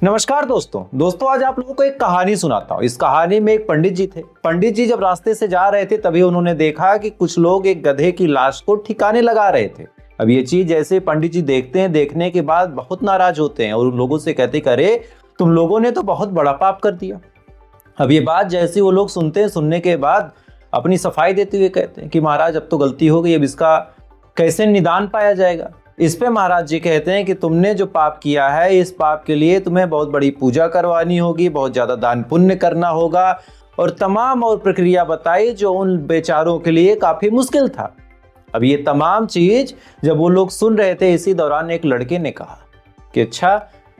नमस्कार दोस्तों आज आप लोगों को एक कहानी सुनाता हूँ। इस कहानी में एक पंडित जी थे। पंडित जी जब रास्ते से जा रहे थे तभी उन्होंने देखा कि कुछ लोग एक गधे की लाश को ठिकाने लगा रहे थे। अब ये चीज जैसे पंडित जी देखते हैं, देखने के बाद बहुत नाराज होते हैं और उन लोगों से कहते करे तुम लोगों ने तो बहुत बड़ा पाप कर दिया। अब ये बात जैसे वो लोग सुनते हैं, सुनने के बाद अपनी सफाई देते हुए कहते हैं कि महाराज अब तो गलती हो गई, अब इसका कैसे निदान पाया जाएगा। इस पे महाराज जी कहते हैं कि तुमने जो पाप किया है, इस पाप के लिए तुम्हें बहुत बड़ी पूजा करवानी होगी, बहुत ज्यादा दान पुण्य करना होगा और तमाम और प्रक्रिया बताई जो उन बेचारों के लिए काफी मुश्किल था। अब ये तमाम चीज जब वो लोग सुन रहे थे, इसी दौरान एक लड़के ने कहा कि अच्छा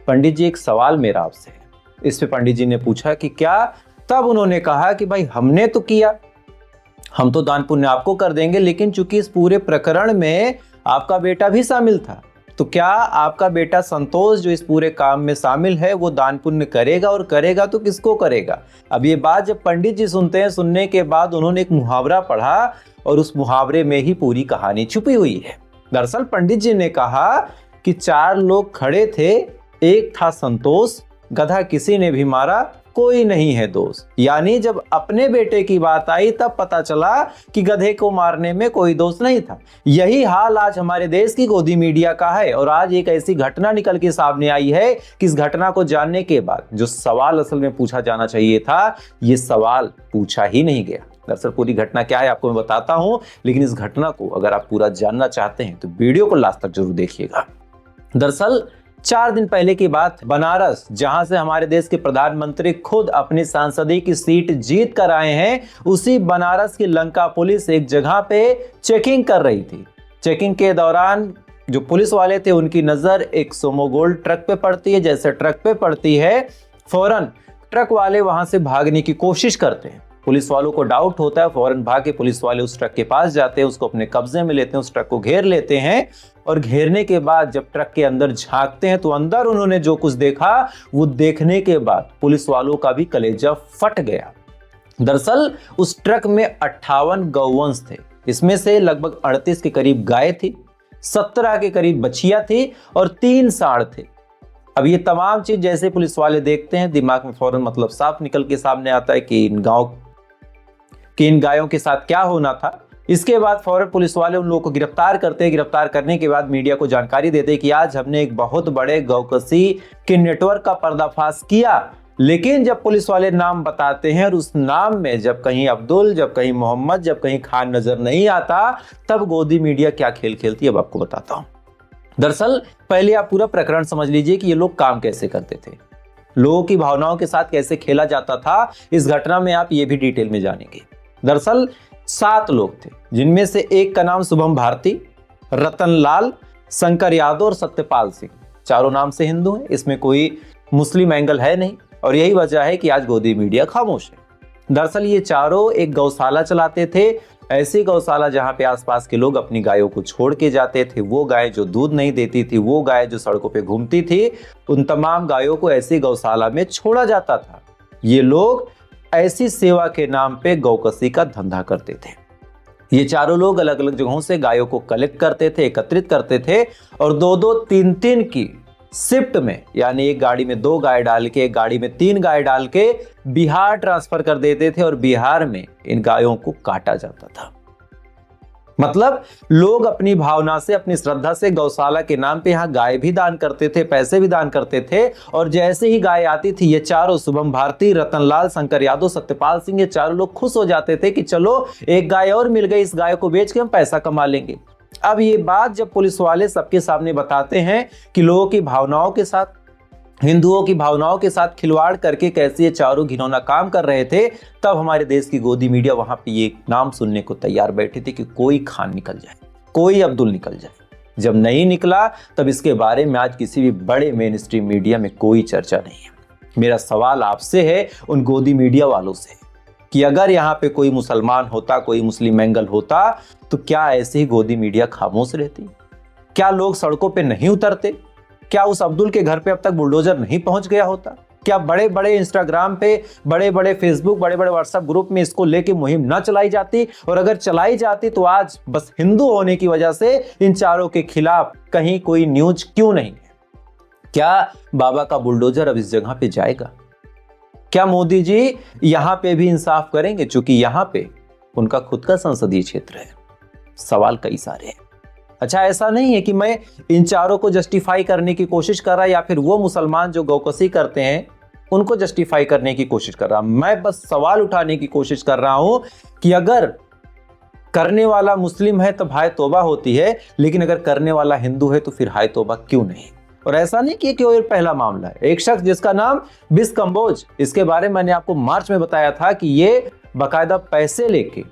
पंडित जी, एक सवाल मेरा आपसे है। इस पे पंडित जी ने पूछा कि क्या। तब उन्होंने कहा कि भाई हमने तो किया, हम तो दान पुण्य आपको कर देंगे, लेकिन चूंकि इस पूरे प्रकरण में आपका बेटा भी शामिल था, तो क्या आपका बेटा संतोष जो इस पूरे काम में शामिल है वो दान पुण्य करेगा, और करेगा तो किसको करेगा। अब ये बात जब पंडित जी सुनते हैं, सुनने के बाद उन्होंने एक मुहावरा पढ़ा और उस मुहावरे में ही पूरी कहानी छुपी हुई है। दरअसल पंडित जी ने कहा कि 4 लोग खड़े थे, एक था संतोष, गधा किसी ने भी मारा, कोई नहीं है दोष। यानी जब अपने बेटे की बात आई तब पता चला कि गधे को मारने में कोई दोष नहीं था। यही हाल आज हमारे देश की गोदी मीडिया का है और आज एक ऐसी घटना निकल के सामने आई है कि इस घटना को जानने के बाद जो सवाल असल में पूछा जाना चाहिए था, ये सवाल पूछा ही नहीं गया। दरअसल पूरी घटना क्या है आपको मैं बताता हूं, लेकिन इस घटना को अगर आप पूरा जानना चाहते हैं तो वीडियो को लास्ट तक जरूर देखिएगा। दरअसल 4 दिन पहले की बात, बनारस, जहां से हमारे देश के प्रधानमंत्री खुद अपनी सांसदीय की सीट जीत कर आए हैं, उसी बनारस की लंका पुलिस एक जगह पे चेकिंग कर रही थी। चेकिंग के दौरान जो पुलिस वाले थे उनकी नजर एक सोमो गोल्ड ट्रक पे पड़ती है। जैसे ट्रक पे पड़ती है, फौरन ट्रक वाले वहां से भागने की कोशिश करते हैं। पुलिस वालों को डाउट होता है, फौरन भागे पुलिस वाले उस ट्रक के पास जाते हैं, उसको अपने कब्जे में लेते हैं, उस ट्रक को घेर लेते हैं और घेरने के बाद जब ट्रक के अंदर झांकते हैं तो अंदर उन्होंने जो कुछ देखा, वो देखने के बाद पुलिस वालों का भी कलेजा फट गया। दरअसल उस ट्रक में 58 गौवंश थे। इसमें से लगभग 38 के करीब गाय थी, 17 के करीब बछिया थी और 3 सांड थे। अब ये तमाम चीज जैसे पुलिस वाले देखते हैं, दिमाग में फौरन मतलब साफ निकल के सामने आता है कि इन गायों के साथ क्या होना था। इसके बाद फौरन पुलिस वाले उन लोगों को गिरफ्तार करते हैं। गिरफ्तार करने के बाद मीडिया को जानकारी देते हैं कि आज हमने एक बहुत बड़े गौकसी के नेटवर्क का पर्दाफाश किया। लेकिन जब पुलिस वाले नाम बताते हैं और उस नाम में जब कहीं अब्दुल, जब कहीं मोहम्मद, जब कहीं खान नजर नहीं आता, तब गोदी मीडिया क्या खेल खेलती है अब आपको बताता हूं। दरअसल पहले आप पूरा प्रकरण समझ लीजिए कि ये लोग काम कैसे करते थे, लोगों की भावनाओं के साथ कैसे खेला जाता था। इस घटना में आप ये भी डिटेल में जानेंगे। दरअसल 7 लोग थे, जिनमें से एक का नाम शुभम भारती, रतन लाल, शंकर यादव और सत्यपाल सिंह। चारों नाम से हिंदू हैं, इसमें कोई मुस्लिम एंगल है नहीं और यही वजह है कि आज गोदी मीडिया खामोश है। दरअसल ये चारों एक गौशाला चलाते थे, ऐसी गौशाला जहां पे आसपास के लोग अपनी गायों को छोड़ के जाते थे। वो गाय जो दूध नहीं देती थी, वो गाय जो सड़कों पे घूमती थी, उन तमाम गायों को ऐसी गौशाला में छोड़ा जाता था। ये लोग ऐसी सेवा के नाम पे गौकसी का धंधा करते थे। ये चारों लोग अलग अलग जगहों से गायों को कलेक्ट करते थे, एकत्रित करते थे और 2-2, 3-3 की शिफ्ट में, यानी एक गाड़ी में 2 गाय डाल के, एक गाड़ी में 3 गाय डाल के बिहार ट्रांसफर कर देते थे और बिहार में इन गायों को काटा जाता था। मतलब लोग अपनी भावना से, अपनी श्रद्धा से गौशाला के नाम पे यहाँ गाय भी दान करते थे, पैसे भी दान करते थे और जैसे ही गाय आती थी, ये चारों, शुभम भारती, रतनलाल, शंकर यादव, सत्यपाल सिंह, ये चारों लोग खुश हो जाते थे कि चलो एक गाय और मिल गई, इस गाय को बेच के हम पैसा कमा लेंगे। अब ये बात जब पुलिस वाले सबके सामने बताते हैं कि लोगों की भावनाओं के साथ, हिंदुओं की भावनाओं के साथ खिलवाड़ करके कैसे ये चारों घिनौना काम कर रहे थे, तब हमारे देश की गोदी मीडिया वहां पे ये नाम सुनने को तैयार बैठी थी कि कोई खान निकल जाए, कोई अब्दुल निकल जाए। जब नहीं निकला तब इसके बारे में आज किसी भी बड़े मेन स्ट्रीम मीडिया में कोई चर्चा नहीं है। मेरा सवाल आपसे है, उन गोदी मीडिया वालों से, कि अगर यहाँ पे कोई मुसलमान होता, कोई मुस्लिम एंगल होता, तो क्या ऐसे ही गोदी मीडिया खामोश रहती? क्या लोग सड़कों पे नहीं उतरते? क्या उस अब्दुल के घर पे अब तक बुलडोजर नहीं पहुंच गया होता? क्या बड़े बड़े इंस्टाग्राम पे, बड़े बड़े फेसबुक, बड़े बड़े व्हाट्सएप ग्रुप में इसको लेके मुहिम न चलाई जाती? और अगर चलाई जाती तो आज बस हिंदू होने की वजह से इन चारों के खिलाफ कहीं कोई न्यूज क्यों नहीं है? क्या बाबा का बुलडोजर अब इस जगह पे जाएगा? क्या मोदी जी यहां पे भी इंसाफ करेंगे, चूंकि यहां पे उनका खुद का संसदीय क्षेत्र है? सवाल कई सारे हैं। अच्छा, ऐसा नहीं है कि मैं इन चारों को जस्टिफाई करने की कोशिश कर रहा, या फिर वो मुसलमान जो गौकसी करते हैं उनको जस्टिफाई करने की कोशिश कर रहा। मैं बस सवाल उठाने की कोशिश कर रहा हूं कि अगर करने वाला मुस्लिम है तब हाय तौबा होती है, लेकिन अगर करने वाला हिंदू है तो फिर हाय तौबा क्यों नहीं? और ऐसा नहीं कि केवल पहला मामला है। एक शख्स जिसका नाम बिस कंबोज, इसके बारे में मैंने आपको मार्च में बताया था कि ये बाकायदा पैसे लेके,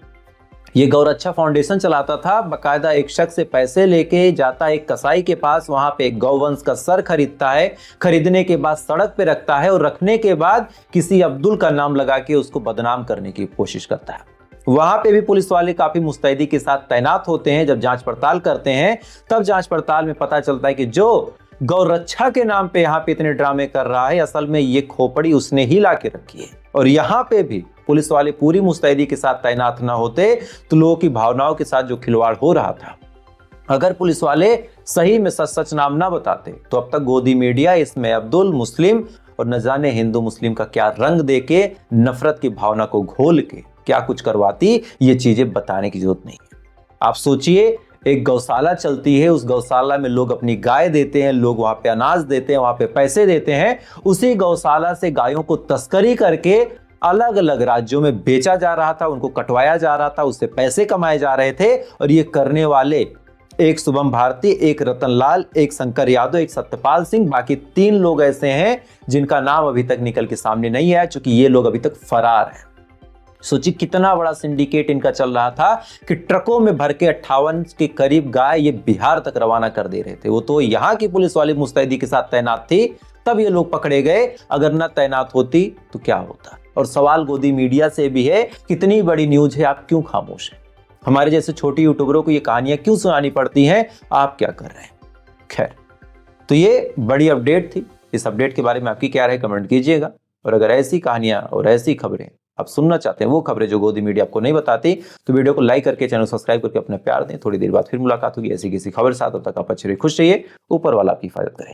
ये गौरक्षा फाउंडेशन चलाता था, बाकायदा एक शख्स से पैसे लेके जाता है एक कसाई के पास, वहां पे एक गौवंश का सर खरीदता है, खरीदने के बाद सड़क पे रखता है और रखने के बाद किसी अब्दुल का नाम लगा के उसको बदनाम करने की कोशिश करता है। वहां पे भी पुलिस वाले काफी मुस्तैदी के साथ तैनात होते हैं। जब जांच पड़ताल करते हैं तब जांच पड़ताल में पता चलता है कि जो गौरक्षा के नाम पे यहाँ पे इतने ड्रामे कर रहा है, असल में ये खोपड़ी उसने ही ला के रखी है। और यहाँ पे भी पुलिस वाले पूरी मुस्तैदी के साथ तैनात ना होते तो लोगों की भावनाओं के साथ जो खिलवाड़ हो रहा था, अगर पुलिस वाले सही में सच सच नाम ना बताते तो अब तक गोदी मीडिया इसमें अब्दुल, मुस्लिम और न जाने हिंदू मुस्लिम का क्या रंग देके, नफरत की भावना को घोल के क्या कुछ करवाती, ये चीजें बताने की जरूरत नहीं है। आप सोचिए, एक गौशाला चलती है, उस गौशाला में लोग अपनी गाय देते हैं, लोग वहां पे अनाज देते हैं, वहां पे पैसे देते हैं, उसी गौशाला से गायों को तस्करी करके अलग अलग राज्यों में बेचा जा रहा था, उनको कटवाया जा रहा था, उससे पैसे कमाए जा रहे थे। और ये करने वाले एक शुभम भारती, एक रतन लाल, एक शंकर यादव, एक सत्यपाल सिंह, बाकी 3 लोग ऐसे हैं जिनका नाम अभी तक निकल के सामने नहीं आया, क्योंकि ये लोग अभी तक फरार हैं। सोचिए कितना बड़ा सिंडिकेट इनका चल रहा था कि ट्रकों में भर के 58 के करीब गाय ये बिहार तक रवाना कर दे रहे थे। वो तो यहाँ की पुलिस वाली मुस्तैदी के साथ तैनात थी, तब ये लोग पकड़े गए। अगर न तैनात होती तो क्या होता? और सवाल गोदी मीडिया से भी है, कितनी बड़ी न्यूज है, आप क्यों खामोश हैं? हमारे जैसे छोटे यूट्यूबरों को ये कहानियां क्यों सुनानी पड़ती हैं? आप क्या कर रहे हैं? खैर, तो ये बड़ी अपडेट थी। इस अपडेट के बारे में आपकी क्या राय, कमेंट कीजिएगा। और अगर ऐसी कहानियां और ऐसी खबरें आप सुनना चाहते हैं, वो खबरें जो गोदी मीडिया आपको नहीं बताती, तो वीडियो को लाइक करके, चैनल सब्सक्राइब करके अपना प्यार दें। थोड़ी देर बाद फिर मुलाकात होगी ऐसी किसी खबर साथ। तब तक आप अच्छे रहिए, खुश रहिए, ऊपर वाला आपकी हिफाजत करे।